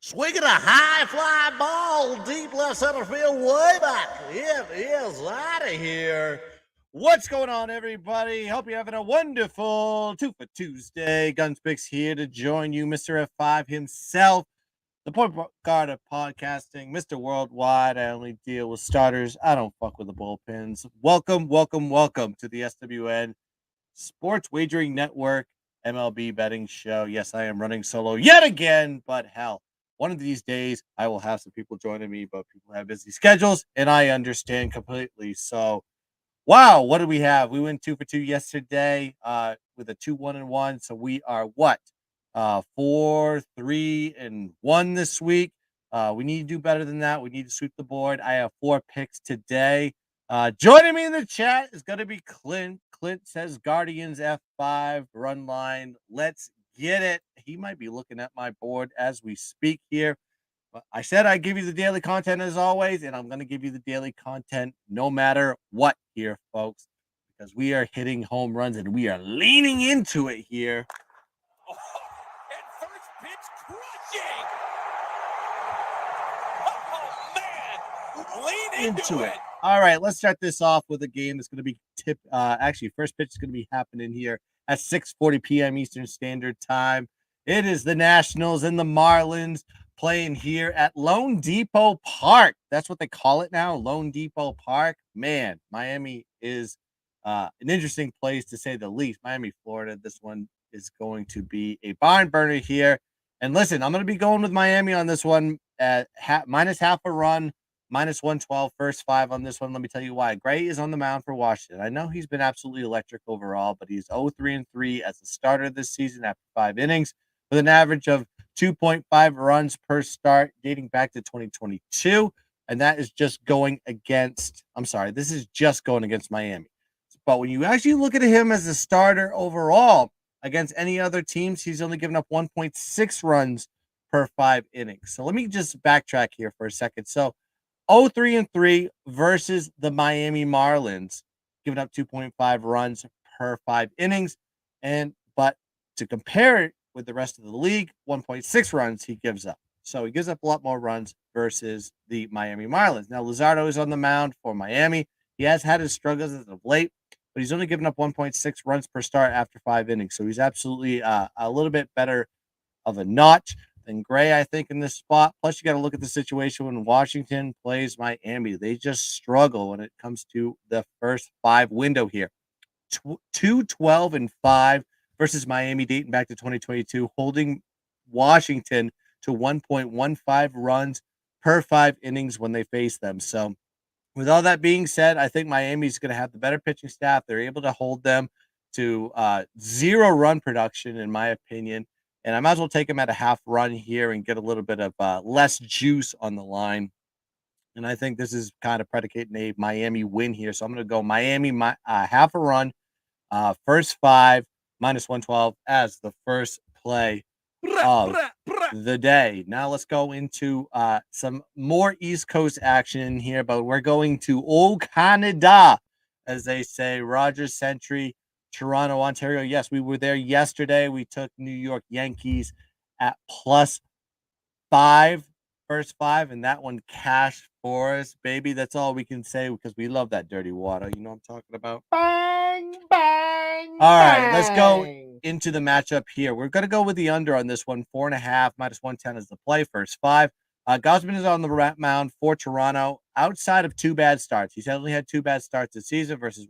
Swinging a high fly ball deep left center field, way back. It is out of here. What's going on, everybody? Hope you're having a wonderful Two for Tuesday. Gunspix here to join you, Mr. F5 himself, the point guard of podcasting, Mr. Worldwide. I only deal with starters. I don't fuck with the bullpens. Welcome to the SWN Sports Wagering Network MLB Betting Show. Yes, I am running solo yet again, but hell, one of these days I will have some people joining me, but people have busy schedules, and I understand completely. So, wow, what do we have? We went 2 for 2 yesterday with a 2-1-1. So we are what? 4-3-1 this week. We need to do better than that. We need to sweep the board. I have 4 picks today. Joining me in the chat is going to be Clint. Clint says Guardians F5 run line. Let's get it. He might be looking at my board as we speak here. But I said I'd give you the daily content as always, and I'm going to give you the daily content no matter what here, folks, because we are hitting home runs and we are leaning into it here. Oh, and first pitch crushing. Oh, man. Lean into it. All right, let's start this off with a game that's going to be first pitch is going to be happening here at 6:40 p.m. Eastern Standard Time. It is the Nationals and the Marlins playing here at Lone Depot Park. That's what they call it now, Lone Depot Park. Man, Miami is an interesting place to say the least. Miami, Florida. This one is going to be a barn burner here. And listen, I'm going to be going with Miami on this one at minus half a run. Minus 112, first 5 on this one. Let me tell you why. Gray is on the mound for Washington. I know he's been absolutely electric overall, but he's 0-3-3 as a starter this season after 5 innings with an average of 2.5 runs per start dating back to 2022. And that is just going against, this is just going against Miami. But when you actually look at him as a starter overall against any other teams, he's only given up 1.6 runs per 5 innings. So let me just backtrack here for a second. So 0-3-3 versus the Miami Marlins, giving up 2.5 runs per 5 innings. But to compare it with the rest of the league, 1.6 runs he gives up. So he gives up a lot more runs versus the Miami Marlins. Now, Luzardo is on the mound for Miami. He has had his struggles as of late, but he's only given up 1.6 runs per start after 5 innings. So he's absolutely a little bit better of a notch than Gray, I think, in this spot. Plus, you got to look at the situation when Washington plays Miami. They just struggle when it comes to the first 5 window here. 2-12-5 versus Miami dating back to 2022, holding Washington to 1.15 runs per 5 innings when they face them. So with all that being said, I think Miami's going to have the better pitching staff. They're able to hold them to 0 run production, in my opinion. And I might as well take him at a half run here and get a little bit of less juice on the line. And I think this is kind of predicating a Miami win here. So I'm going to go Miami half a run, first 5, minus 112 as the first play of the day. Now let's go into some more East Coast action here, but we're going to Old Canada, as they say, Rogers Century, Toronto, Ontario. Yes, we were there yesterday. We took New York Yankees at plus 5, first 5, and that one cashed for us, baby. That's all we can say because we love that dirty water. You know what I'm talking about? Bang, bang. All right, let's go into the matchup here. We're going to go with the under on this one, 4.5, minus 110 is the play, first 5. Gausman is on the mound for Toronto outside of 2 bad starts. He's only had 2 bad starts this season versus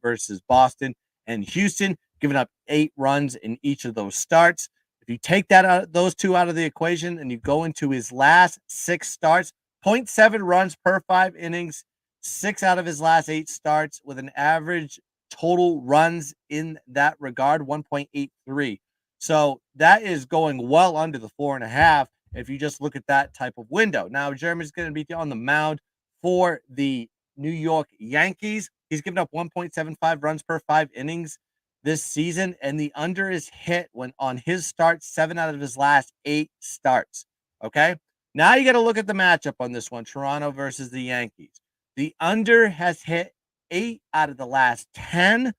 versus Boston and Houston, giving up 8 runs in each of those starts. If you take those 2 out of the equation and you go into his last 6 starts, 0.7 runs per 5 innings, 6 out of his last 8 starts with an average total runs in that regard, 1.83. So that is going well under the 4.5 if you just look at that type of window. Now, Jeremy's going to be on the mound for the New York Yankees. He's given up 1.75 runs per 5 innings this season, and the under is hit when on his starts, 7 out of his last 8 starts. Okay? Now you got to look at the matchup on this one, Toronto versus the Yankees. The under has hit 8 out of the last 10.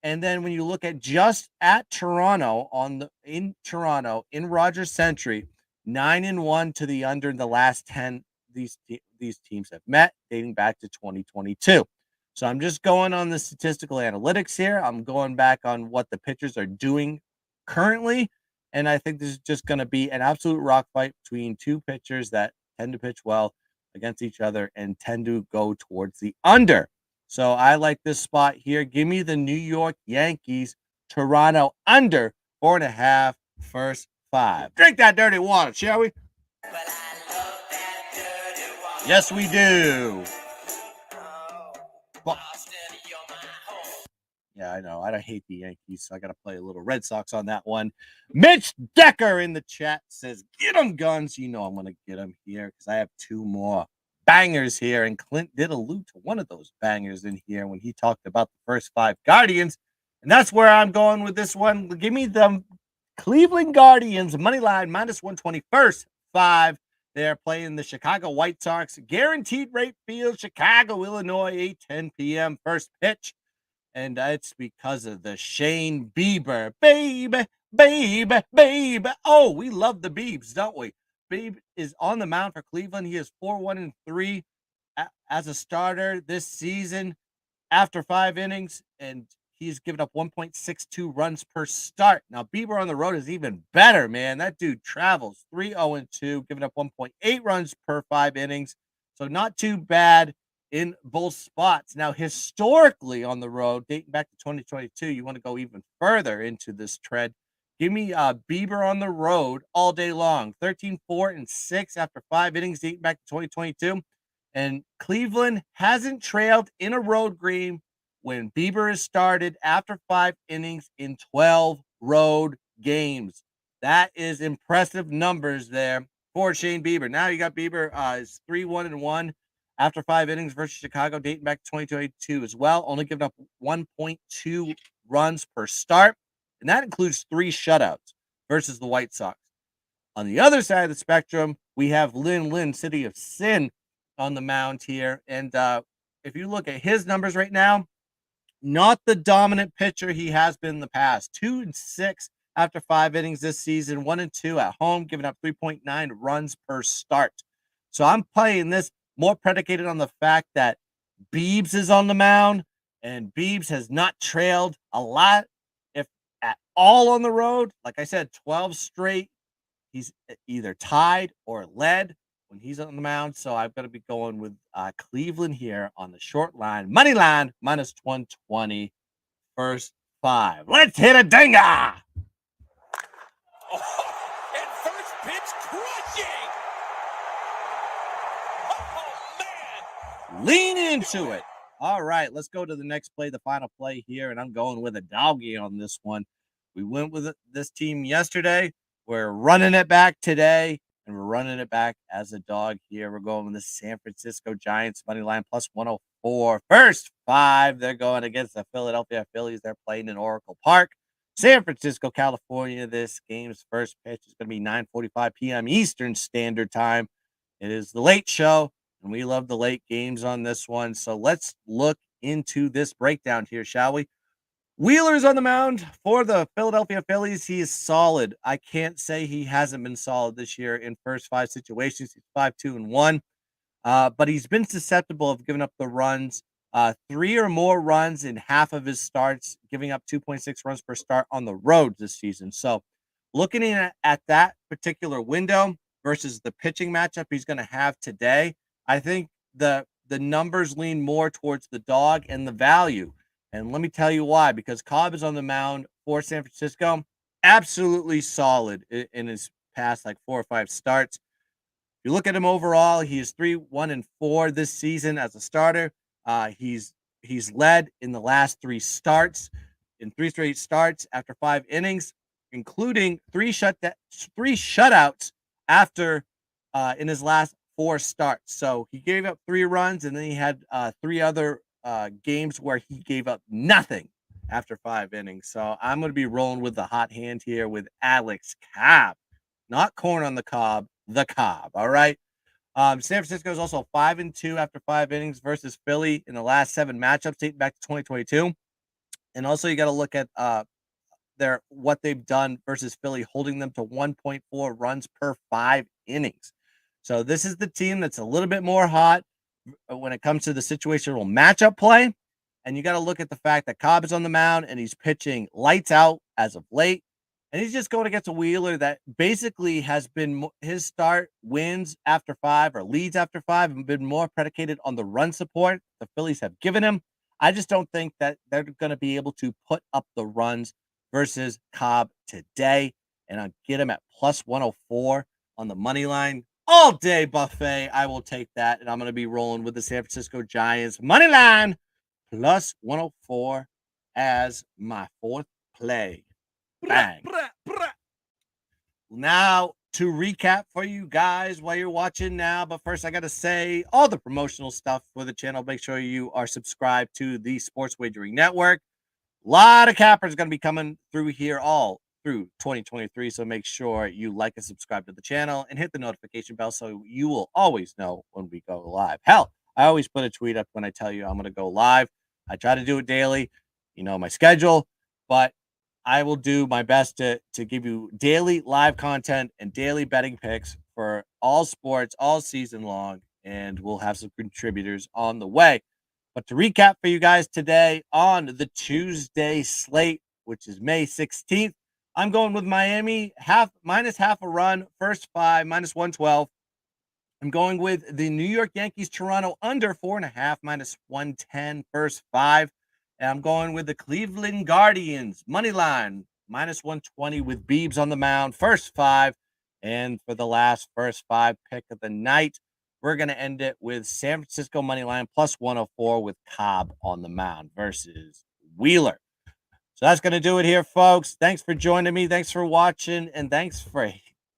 And then when you look at just at Toronto in Rogers Century, 9-1 to the under in the last 10 these teams have met, dating back to 2022. So I'm just going on the statistical analytics here. I'm going back on what the pitchers are doing currently. And I think this is just going to be an absolute rock fight between two pitchers that tend to pitch well against each other and tend to go towards the under. So I like this spot here. Give me the New York Yankees, Toronto under 4.5, first 5. Drink that dirty water, shall we? Yes, we do. Well, yeah, I know. I don't hate the Yankees, so I got to play a little Red Sox on that one. Mitch Decker in the chat says, get them guns. You know I'm going to get them here because I have 2 more bangers here. And Clint did allude to one of those bangers in here when he talked about the first 5 Guardians. And that's where I'm going with this one. Give me the Cleveland Guardians, money line, -120, first 5. They're playing the Chicago White Sox, guaranteed rate field, Chicago, Illinois, 8:10 p.m. first pitch. And it's because of the Shane Bieber. Babe. Oh, we love the Biebs, don't we? Bieb is on the mound for Cleveland. He is 4-1-3 as a starter this season after 5 innings, and he's given up 1.62 runs per start. Now, Bieber on the road is even better, man. That dude travels 3-0-2, giving up 1.8 runs per 5 innings. So not too bad in both spots. Now, historically on the road, dating back to 2022, you want to go even further into this trend. Give me Bieber on the road all day long. 13-4-6 after 5 innings, dating back to 2022. And Cleveland hasn't trailed in a road game when Bieber has started after 5 innings in 12 road games. That is impressive numbers there for Shane Bieber. Now you got Bieber is 3-1-1 after 5 innings versus Chicago, dating back to 2022 as well. Only giving up 1.2 runs per start, and that includes 3 shutouts versus the White Sox. On the other side of the spectrum, we have Lin, City of Sin, on the mound here. And if you look at his numbers right now, not the dominant pitcher he has been in the past. 2-6 after 5 innings this season, 1-2 at home, giving up 3.9 runs per start. So I'm playing this more predicated on the fact that Biebs is on the mound, and Biebs has not trailed a lot, if at all, on the road. Like I said, 12 straight. He's either tied or led when he's on the mound. So I'm going to be going with Cleveland here on the short line. Money line, -120, first 5. Let's hit a dinger. Oh, and first pitch crushing. Oh, man. Lean into it. All right, let's go to the next play, the final play here. And I'm going with a doggy on this one. We went with this team yesterday. We're running it back today, and we're running it back as a dog here. We're going with the San Francisco Giants money line +104. First 5, they're going against the Philadelphia Phillies. They're playing in Oracle Park, San Francisco, California. This game's first pitch is going to be 9:45 p.m. Eastern Standard Time. It is the late show, and we love the late games on this one. So let's look into this breakdown here, shall we? Wheeler's on the mound for the Philadelphia Phillies. He is solid. I can't say he hasn't been solid this year in first 5 situations. He's 5-2-1, but he's been susceptible of giving up the runs, 3 or more runs in half of his starts, giving up 2.6 runs per start on the road this season. So looking at that particular window versus the pitching matchup he's going to have today, I think the numbers lean more towards the dog and the value. And let me tell you why, because Cobb is on the mound for San Francisco, absolutely solid in his past 4 or 5 starts. If you look at him overall, he is 3-1-4 this season as a starter. He's led in the last 3 starts, in 3 straight starts after 5 innings, including 3 shutouts after in his last 4 starts. So he gave up 3 runs, and then he had 3 other games where he gave up nothing after 5 innings. So I'm going to be rolling with the hot hand here with Alex Cobb, not corn on the cob, the Cobb. All right. San Francisco is also 5-2 after 5 innings versus Philly in the last 7 matchups dating back to 2022. And also you got to look at what they've done versus Philly, holding them to 1.4 runs per 5 innings. So this is the team that's a little bit more hot when it comes to the situational matchup play. And you got to look at the fact that Cobb is on the mound and he's pitching lights out as of late. And he's just going against a Wheeler that basically has been his start wins after 5 or leads after 5 and been more predicated on the run support the Phillies have given him. I just don't think that they're going to be able to put up the runs versus Cobb today. And I'll get him at plus 104 on the money line. All day buffet. I will take that. And I'm going to be rolling with the San Francisco Giants money line plus 104 as my fourth play. Bang. Now, to recap for you guys while you're watching now, but first I got to say all the promotional stuff for the channel. Make sure you are subscribed to the Sports Wagering Network. A lot of cappers going to be coming through here all through 2023, so make sure you like and subscribe to the channel and hit the notification bell so you will always know when we go live. Hell, I always put a tweet up when I tell you I'm going to go live. I try to do it daily, my schedule, but I will do my best to give you daily live content and daily betting picks for all sports all season long, and we'll have some contributors on the way. But to recap for you guys today on the Tuesday slate, which is May 16th, I'm going with Miami minus half a run, first 5, minus 112. I'm going with the New York Yankees Toronto under 4.5, minus 110, first 5. And I'm going with the Cleveland Guardians money line, minus 120 with Biebs on the mound, first 5. And for the last first 5 pick of the night, we're going to end it with San Francisco money line plus 104 with Cobb on the mound versus Wheeler. So that's going to do it here, folks. Thanks for joining me. Thanks for watching. And thanks for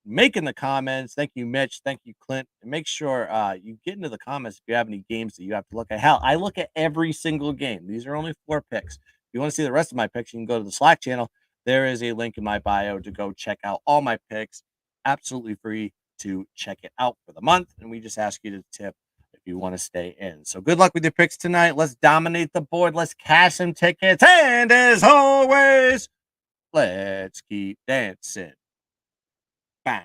making the comments. Thank you, Mitch. Thank you, Clint. And make sure you get into the comments if you have any games that you have to look at. Hell, I look at every single game. These are only 4 picks. If you want to see the rest of my picks, you can go to the Slack channel. There is a link in my bio to go check out all my picks. Absolutely free to check it out for the month. And we just ask you to tip if you want to stay in. So good luck with your picks tonight. Let's dominate the board. Let's cash some tickets. And as always, let's keep dancing. Bang.